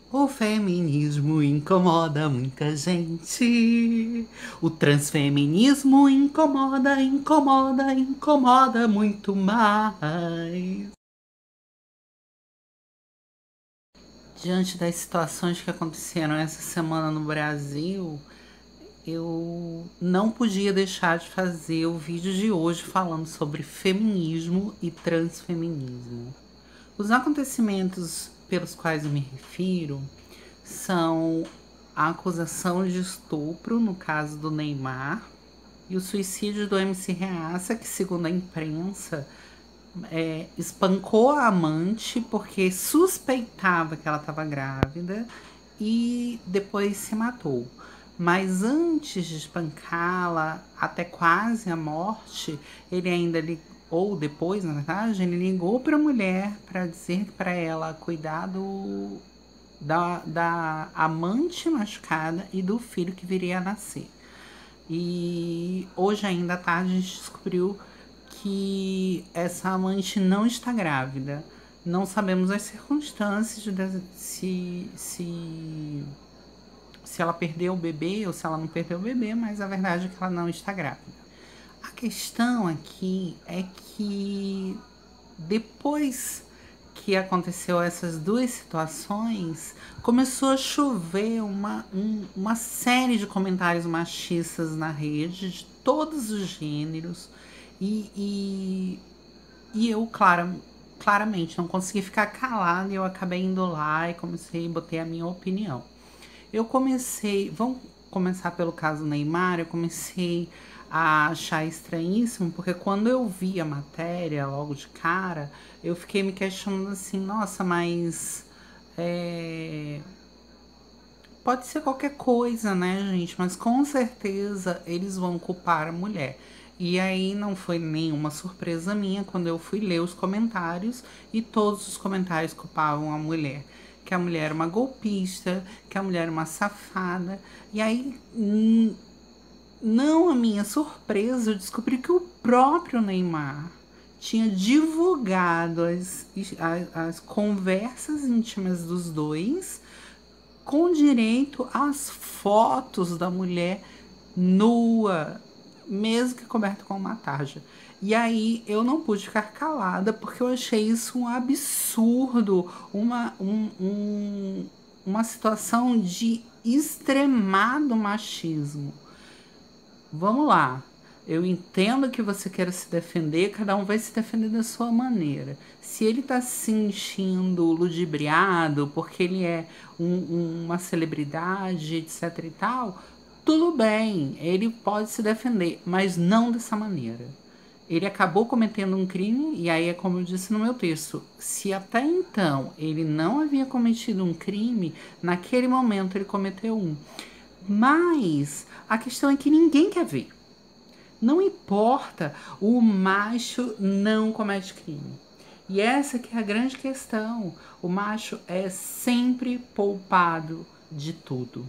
O feminismo incomoda muita gente. O transfeminismo incomoda, incomoda, incomoda muito mais. Diante das situações que aconteceram essa semana no Brasil, eu não podia deixar de fazer o vídeo de hoje falando sobre feminismo e transfeminismo. Os acontecimentos pelos quais eu me refiro são a acusação de estupro, no caso do Neymar, e o suicídio do MC Reaça, que, segundo a imprensa, espancou a amante porque suspeitava que ela estava grávida e depois se matou. Mas antes de espancá-la até quase a morte, ele ainda ou depois, na verdade, ele ligou para a mulher para dizer para ela cuidar da amante machucada e do filho que viria a nascer. E hoje ainda à tarde a gente descobriu que essa amante não está grávida. Não sabemos as circunstâncias se ela perdeu o bebê ou se ela não perdeu o bebê, mas a verdade é que ela não está grávida. A questão aqui é que depois que aconteceu essas duas situações, começou a chover uma série de comentários machistas na rede, de todos os gêneros, e eu, claramente, não consegui ficar calada, e eu acabei indo lá e comecei a botar a minha opinião. Vamos começar pelo caso Neymar. Eu comecei a achar estranhíssimo, porque quando eu vi a matéria logo de cara, eu fiquei me questionando assim, nossa, mas pode ser qualquer coisa, né, gente? Mas com certeza eles vão culpar a mulher. E aí não foi nenhuma surpresa minha quando eu fui ler os comentários e todos os comentários culpavam a mulher. Que a mulher era uma golpista, que a mulher era uma safada. E aí, não a minha surpresa, eu descobri que o próprio Neymar tinha divulgado as conversas íntimas dos dois, com direito às fotos da mulher nua, mesmo que coberta com uma tarja. E aí eu não pude ficar calada, porque eu achei isso um absurdo, uma situação de extremado machismo. Vamos lá. Eu entendo que você queira se defender, cada um vai se defender da sua maneira. Se ele tá se sentindo ludibriado porque ele é uma celebridade, etc e tal, tudo bem, ele pode se defender, mas não dessa maneira. Ele acabou cometendo um crime, e aí é como eu disse no meu texto: se até então ele não havia cometido um crime, naquele momento ele cometeu um. Mas a questão é que ninguém quer ver. Não importa, o macho não comete crime. E essa que é a grande questão. O macho é sempre poupado de tudo.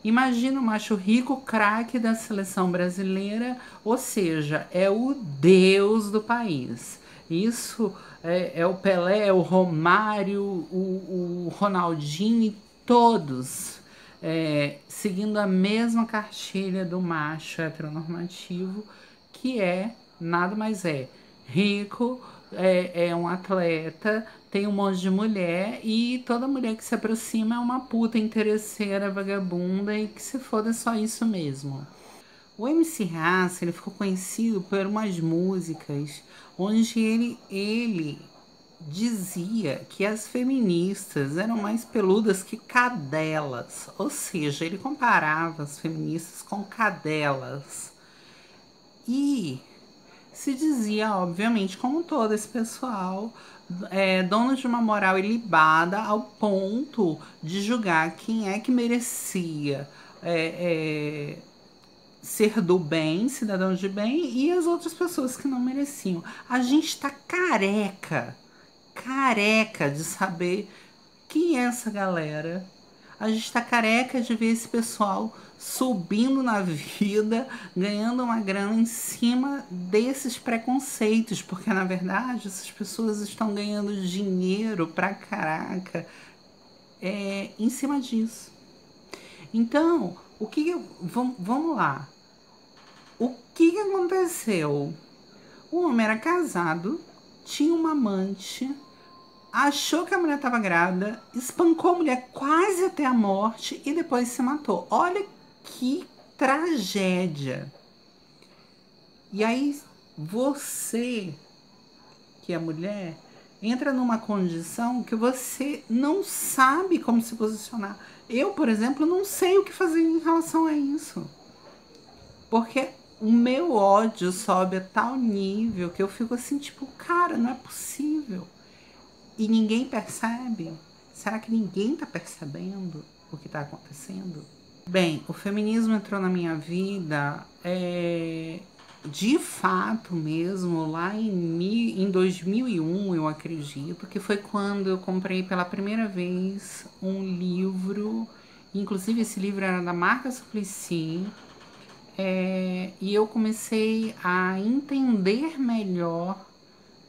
Imagina o macho rico, craque da seleção brasileira, ou seja, é o deus do país. Isso é o Pelé, é o Romário, o Ronaldinho e todos seguindo a mesma cartilha do macho heteronormativo, que é nada mais rico, é um atleta, tem um monte de mulher, e toda mulher que se aproxima é uma puta interesseira, vagabunda, e que se foda, só isso mesmo. O MC Raça, ele ficou conhecido por umas músicas onde ele dizia que as feministas eram mais peludas que cadelas, ou seja, ele comparava as feministas com cadelas. E se dizia, obviamente, como todo esse pessoal, dono de uma moral ilibada ao ponto de julgar quem é que merecia ser do bem, cidadão de bem, e as outras pessoas que não mereciam. A gente tá careca de saber quem é essa galera. A gente tá careca de ver esse pessoal subindo na vida, ganhando uma grana em cima desses preconceitos, porque na verdade essas pessoas estão ganhando dinheiro pra caraca em cima disso. Então, vamos lá. O que aconteceu? O homem era casado, tinha uma amante, achou que a mulher estava grávida, espancou a mulher quase até a morte e depois se matou. Olha que tragédia. E aí você, que é mulher, entra numa condição que você não sabe como se posicionar. Eu, por exemplo, não sei o que fazer em relação a isso. Porque o meu ódio sobe a tal nível que eu fico assim, tipo, cara, não é possível. E ninguém percebe? Será que ninguém tá percebendo o que tá acontecendo? Bem, o feminismo entrou na minha vida de fato mesmo lá em 2001, eu acredito, que foi quando eu comprei pela primeira vez um livro, inclusive esse livro era da Marta Suplicy, e eu comecei a entender melhor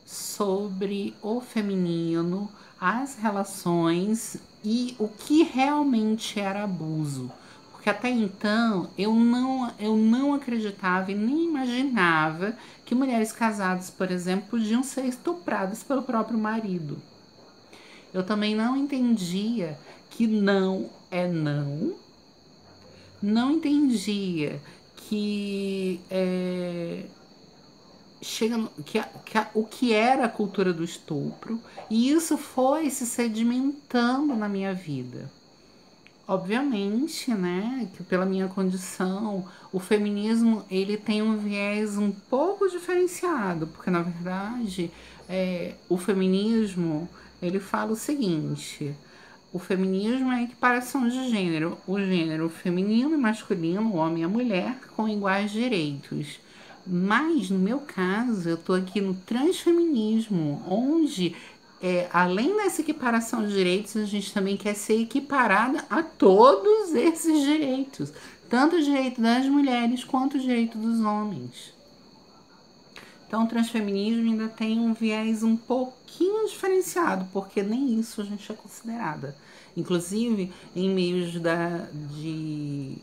sobre o feminino, as relações e o que realmente era abuso. Porque até então eu não acreditava e nem imaginava que mulheres casadas, por exemplo, podiam ser estupradas pelo próprio marido. Eu também não entendia que não é não, não entendia que o que era a cultura do estupro, e isso foi se sedimentando na minha vida. Obviamente, né, que pela minha condição, o feminismo ele tem um viés um pouco diferenciado, porque na verdade o feminismo ele fala o seguinte: o feminismo é a equiparação de gênero, o gênero feminino e masculino, o homem e a mulher, com iguais direitos. Mas, no meu caso, eu estou aqui no transfeminismo, onde, além dessa equiparação de direitos, a gente também quer ser equiparada a todos esses direitos, tanto o direito das mulheres quanto o direito dos homens. Então, o transfeminismo ainda tem um viés um pouquinho diferenciado, porque nem isso a gente é considerada. Inclusive, em meios de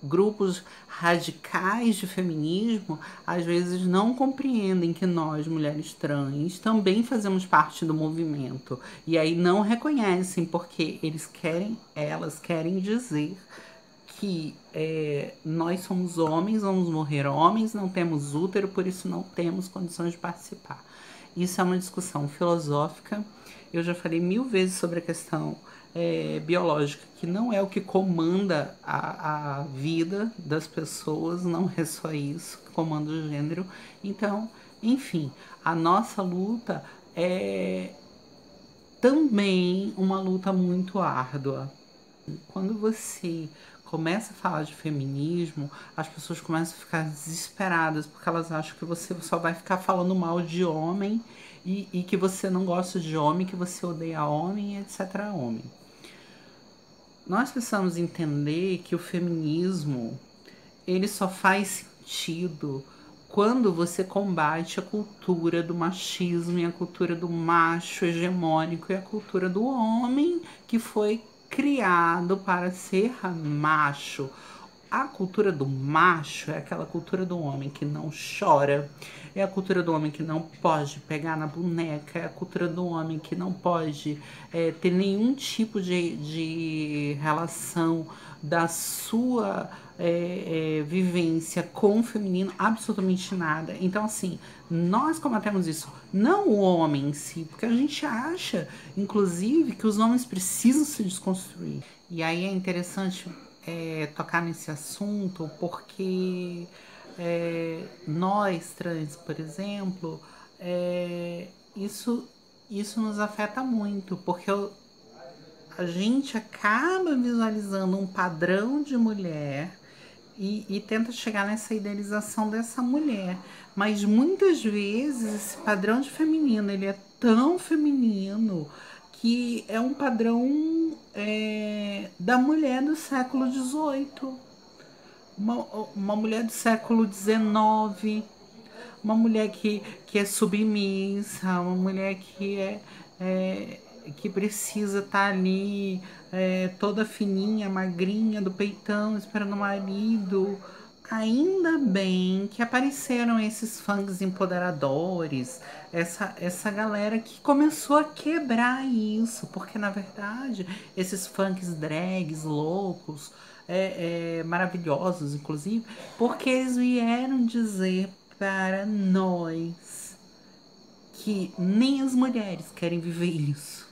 grupos radicais de feminismo, às vezes não compreendem que nós, mulheres trans, também fazemos parte do movimento. E aí não reconhecem, porque elas querem dizer que nós somos homens, vamos morrer homens, não temos útero, por isso não temos condições de participar. Isso é uma discussão filosófica. Eu já falei 1000 vezes sobre a questão biológica, que não é o que comanda a vida das pessoas, não é só isso que comanda o gênero. Então, enfim, a nossa luta é também uma luta muito árdua. Quando você começa a falar de feminismo, as pessoas começam a ficar desesperadas, porque elas acham que você só vai ficar falando mal de homem e que você não gosta de homem, que você odeia homem, etc. Homem. Nós precisamos entender que o feminismo ele só faz sentido quando você combate a cultura do machismo e a cultura do macho hegemônico e a cultura do homem que foi criado para ser macho. A cultura do macho é aquela cultura do homem que não chora, é a cultura do homem que não pode pegar na boneca, é a cultura do homem que não pode ter nenhum tipo de relação da sua vivência com o feminino, absolutamente nada. Então, assim, nós combatemos isso, não o homem em si, porque a gente acha, inclusive, que os homens precisam se desconstruir. E aí é interessante tocar nesse assunto, porque nós trans, por exemplo, isso nos afeta muito, porque a gente acaba visualizando um padrão de mulher e tenta chegar nessa idealização dessa mulher, mas muitas vezes esse padrão de feminino ele é tão feminino que é um padrão da mulher do século XVIII, uma mulher do século XIX, uma mulher que é submissa, uma mulher que que precisa estar ali toda fininha, magrinha, do peitão, esperando o marido. Ainda bem que apareceram esses funks empoderadores, essa galera que começou a quebrar isso, porque na verdade esses funks drags loucos, maravilhosos, inclusive, porque eles vieram dizer para nós que nem as mulheres querem viver isso.